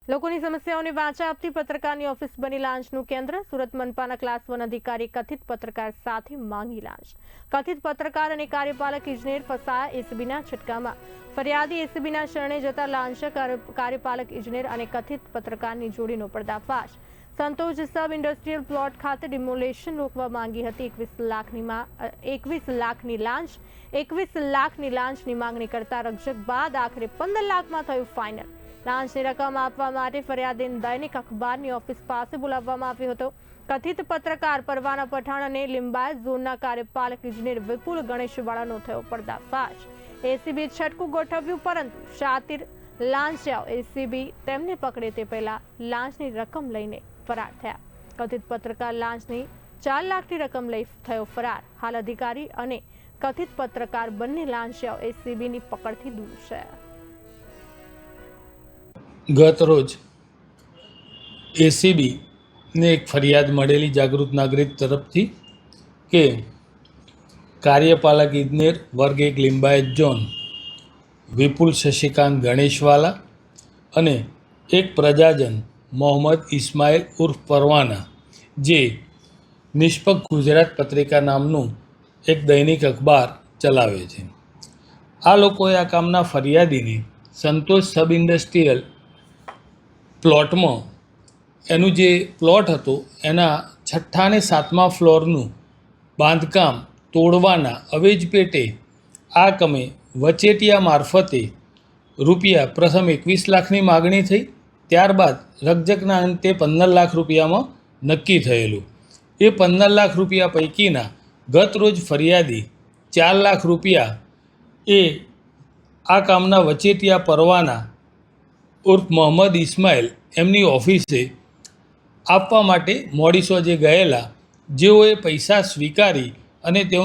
લોકોની સમસ્યાઓને વાચા આપતી પત્રકારની ઓફિસ બની લાંચનું કેન્દ્ર। સુરત મનપાના ક્લાસ 1 અધિકારી કથિત પત્રકાર સાથે માંગી લાંચ। કથિત પત્રકાર અને કાર્યપાલક ઇજનેર ફસાયા એસીબીના છટકામાં। ફરિયાદી એસીબીના શરણે જતા લાંચક કાર્યપાલક ઇજનેર અને કથિત પત્રકારની જોડીનો પર્દાફાશ। સંતોષ સબ ઇન્ડસ્ટ્રીયલ પ્લોટ ખાતે ડિમોલેશન રોકવા માંગી હતી 21 લાખની લાંચ। 21 લાખની લાંચની માંગણી કરતા રકઝક બાદ આખરે 15 લાખમાં થયું ફાઇનલ। લાંચની રકમ આપવા માટે ફરિયાદીને દૈનિક અખબારની ઓફિસ પાસે બોલાવવામાં આવ્યો હતો। કથિત પત્રકાર પરવાના પઠાણ અને લિંબાયત ઝોનના કાર્યપાલક ઇજનેર વિપુલ ગણેશવાળાનો થયો પર્દાફાશ। એસીબી છટકું ગોઠવ્યું, પરંતુ શાતિર લાંચિયાઓ એસીબી તેમને પકડે તે પહેલા લાંચની રકમ લઈને ફરાર થયા। કથિત પત્રકાર લાંચની 4 લાખની રકમ લઈ થયો ફરાર। હાલ અધિકારી અને કથિત પત્રકાર બંને લાંચિયાઓ એસીબીની પકડથી દૂર છે। ગત રોજ એસીબીને એક ફરિયાદ મળેલી જાગૃત નાગરિક તરફથી કે કાર્યપાલક ઇજનેર વર્ગ 1 લિંબાયત ઝોન વિપુલ શશિકાંત ગણેશવાલા અને એક પ્રજાજન મોહમ્મદ ઇસ્માઇલ ઉર્ફ પરવાના, જે નિષ્પક્ષ ગુજરાત પત્રિકા નામનું એક દૈનિક અખબાર ચલાવે છે, આ લોકોએ આ કામના ફરિયાદીને સંતોષ સબ ઇન્ડસ્ટ્રીયલ પ્લોટમાં એનું જે પ્લોટ હતો એના 6ઠ્ઠા અને 7મા ફ્લોરનું બાંધકામ તોડવાના અવેજ પેટે આ કમે વચેટિયા મારફતે રૂપિયા પ્રથમ 21 લાખની માગણી થઈ। ત્યારબાદ રકઝકના અંતે 15 લાખ રૂપિયામાં નક્કી થયેલું। એ 15 લાખ રૂપિયા પૈકીના ગત રોજ ફરિયાદી 4 લાખ રૂપિયા એ આ કામના વચેટિયા પરવાના ઉર્ફ મોહમ્મદ ઇસ્માઇલ એમની ઓફિસે આપવા માટે મોડીસો જે ગયેલા, જેઓએ પૈસા સ્વીકારી અને તેઓ